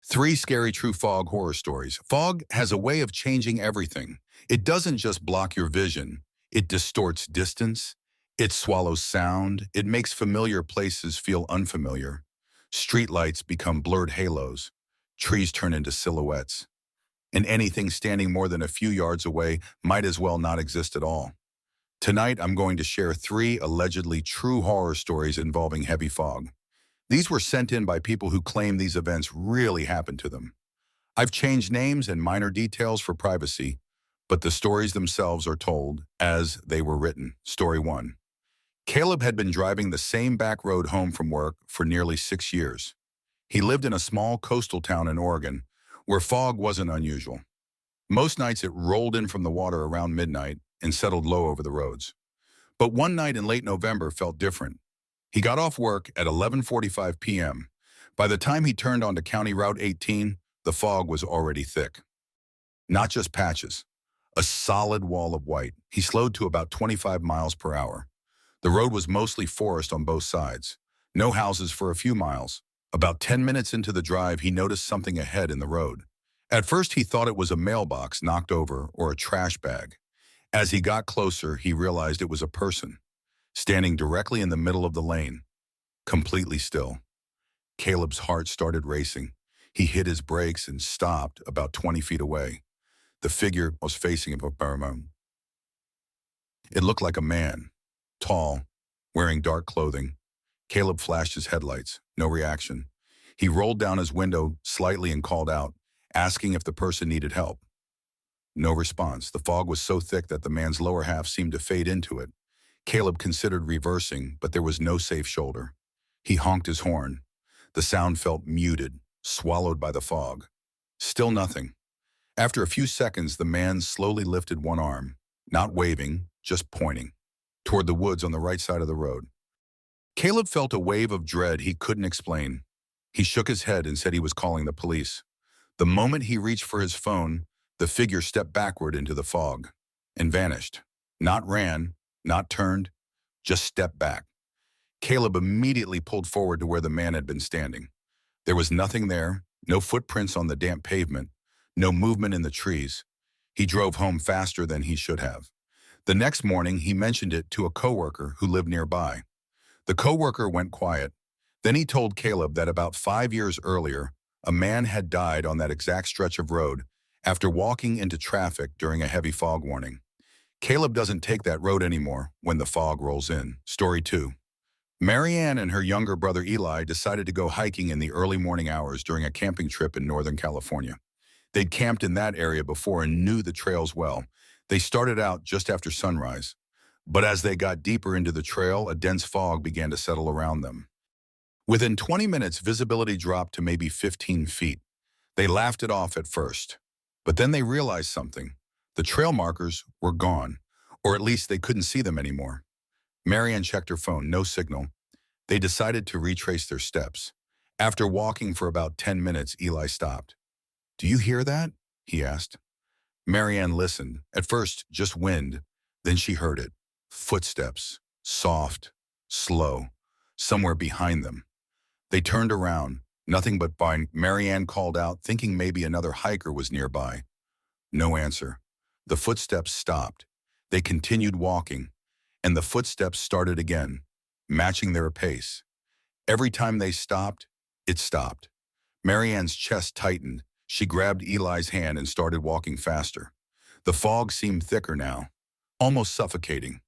Three scary true fog horror stories. Fog has a way of changing everything. It doesn't just block your vision. It distorts distance. It swallows sound. It makes familiar places feel unfamiliar. Streetlights become blurred halos. Trees turn into silhouettes. And anything standing more than a few yards away might as well not exist at all. Tonight, I'm going to share three allegedly true horror stories involving heavy fog. These were sent in by people who claim these events really happened to them. I've changed names and minor details for privacy, but the stories themselves are told as they were written. Story 1. Caleb had been driving the same back road home from work for nearly 6 years. He lived in a small coastal town in Oregon, where fog wasn't unusual. Most nights it rolled in from the water around midnight and settled low over the roads. But one night in late November felt different. He got off work at 11:45 p.m. By the time he turned onto County Route 18, the fog was already thick. Not just patches, a solid wall of white. He slowed to about 25 miles per hour. The road was mostly forest on both sides. No houses for a few miles. About 10 minutes into the drive, he noticed something ahead in the road. At first, he thought it was a mailbox knocked over or a trash bag. As he got closer, he realized it was a person, standing directly in the middle of the lane, completely still. Caleb's heart started racing. He hit his brakes and stopped about 20 feet away. The figure was facing him. It looked like a man, tall, wearing dark clothing. Caleb flashed his headlights. No reaction. He rolled down his window slightly and called out, asking if the person needed help. No response. The fog was so thick that the man's lower half seemed to fade into it. Caleb considered reversing, but there was no safe shoulder. He honked his horn. The sound felt muted, swallowed by the fog. Still nothing. After a few seconds, the man slowly lifted one arm, not waving, just pointing, toward the woods on the right side of the road. Caleb felt a wave of dread he couldn't explain. He shook his head and said he was calling the police. The moment he reached for his phone, the figure stepped backward into the fog and vanished. Not ran, not turned, just stepped back. Caleb immediately pulled forward to where the man had been standing. There was nothing there, no footprints on the damp pavement, no movement in the trees. He drove home faster than he should have. The next morning, he mentioned it to a coworker who lived nearby. The coworker went quiet. Then he told Caleb that about 5 years earlier, a man had died on that exact stretch of road after walking into traffic during a heavy fog warning. Caleb doesn't take that road anymore when the fog rolls in. Story 2. Marianne and her younger brother Eli decided to go hiking in the early morning hours during a camping trip in Northern California. They'd camped in that area before and knew the trails well. They started out just after sunrise. But as they got deeper into the trail, a dense fog began to settle around them. Within 20 minutes, visibility dropped to maybe 15 feet. They laughed it off at first, but then they realized something. The trail markers were gone, or at least they couldn't see them anymore. Marianne checked her phone, no signal. They decided to retrace their steps. After walking for about 10 minutes, Eli stopped. "Do you hear that?" he asked. Marianne listened, at first just wind, then she heard it. Footsteps, soft, slow, somewhere behind them. They turned around, nothing but vine. Marianne called out, thinking maybe another hiker was nearby. No answer. The footsteps stopped. They continued walking, and the footsteps started again, matching their pace. Every time they stopped, it stopped. Marianne's chest tightened. She grabbed Eli's hand and started walking faster. The fog seemed thicker now, almost suffocating.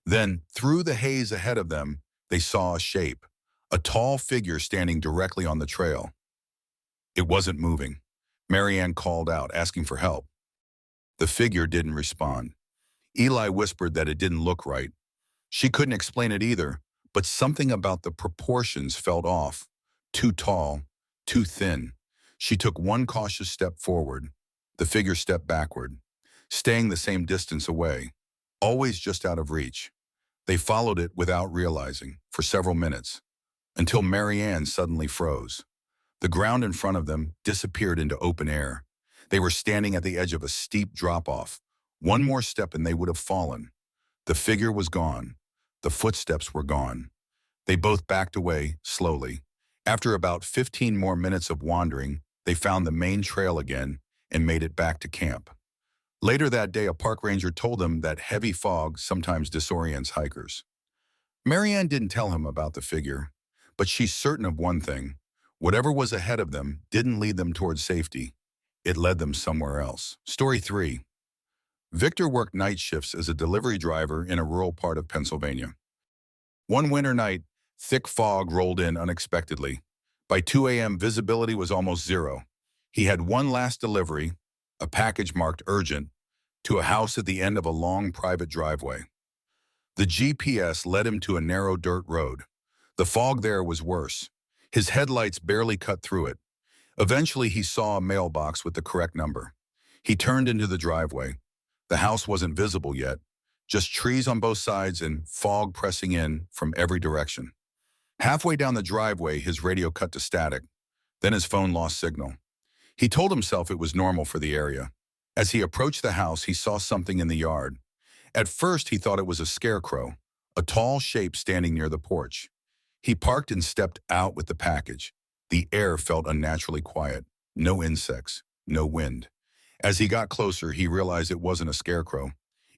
Then, through the haze ahead of them, they saw a shape, a tall figure standing directly on the trail. It wasn't moving. Marianne called out, asking for help. The figure didn't respond. Eli whispered that it didn't look right. She couldn't explain it either, but something about the proportions felt off. Too tall, too thin. She took one cautious step forward. The figure stepped backward, staying the same distance away, always just out of reach. They followed it without realizing, for several minutes, until Marianne suddenly froze. The ground in front of them disappeared into open air. They were standing at the edge of a steep drop-off. One more step and they would have fallen. The figure was gone. The footsteps were gone. They both backed away, slowly. After about 15 more minutes of wandering, They found the main trail again and made it back to camp. Later that day, a park ranger told them that heavy fog sometimes disorients hikers. Marianne didn't tell him about the figure, but she's certain of one thing. Whatever was ahead of them didn't lead them towards safety. It led them somewhere else. Story 3. Victor worked night shifts as a delivery driver in a rural part of Pennsylvania. One winter night, thick fog rolled in unexpectedly. By 2 a.m., visibility was almost zero. He had one last delivery, a package marked urgent, to a house at the end of a long private driveway. The GPS led him to a narrow dirt road. The fog there was worse. His headlights barely cut through it. Eventually, he saw a mailbox with the correct number. He turned into the driveway. The house wasn't visible yet, just trees on both sides and fog pressing in from every direction. Halfway down the driveway, his radio cut to static. Then his phone lost signal. He told himself it was normal for the area. As he approached the house, he saw something in the yard. At first, he thought it was a scarecrow, a tall shape standing near the porch. He parked and stepped out with the package. The air felt unnaturally quiet. No insects, no wind. As he got closer, he realized it wasn't a scarecrow.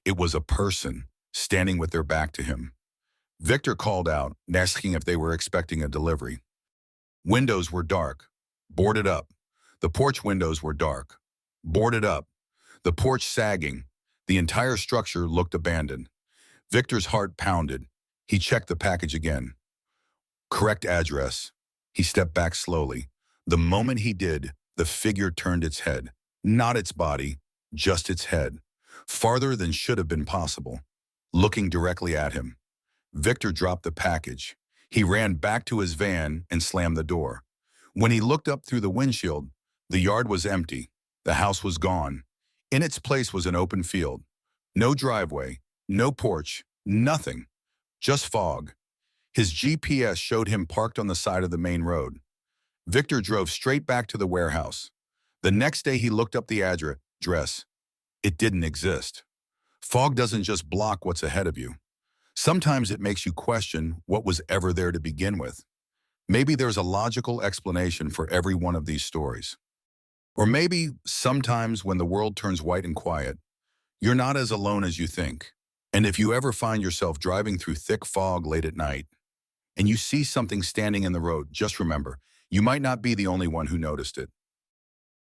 It was a person, standing with their back to him. Victor called out, asking if they were expecting a delivery. Windows were dark, boarded up. The porch windows were dark, boarded up. The porch sagging. The entire structure looked abandoned. Victor's heart pounded. He checked the package again. Correct address. He stepped back slowly. The moment he did, the figure turned its head. Not its body, just its head. Farther than should have been possible. Looking directly at him. Victor dropped the package. He ran back to his van and slammed the door. When he looked up through the windshield, the yard was empty. The house was gone. In its place was an open field. No driveway, no porch, nothing. Just fog. His GPS showed him parked on the side of the main road. Victor drove straight back to the warehouse. The next day he looked up the address. It didn't exist. Fog doesn't just block what's ahead of you. Sometimes it makes you question what was ever there to begin with. Maybe there's a logical explanation for every one of these stories. Or maybe sometimes when the world turns white and quiet, you're not as alone as you think. And if you ever find yourself driving through thick fog late at night and you see something standing in the road, just remember, you might not be the only one who noticed it.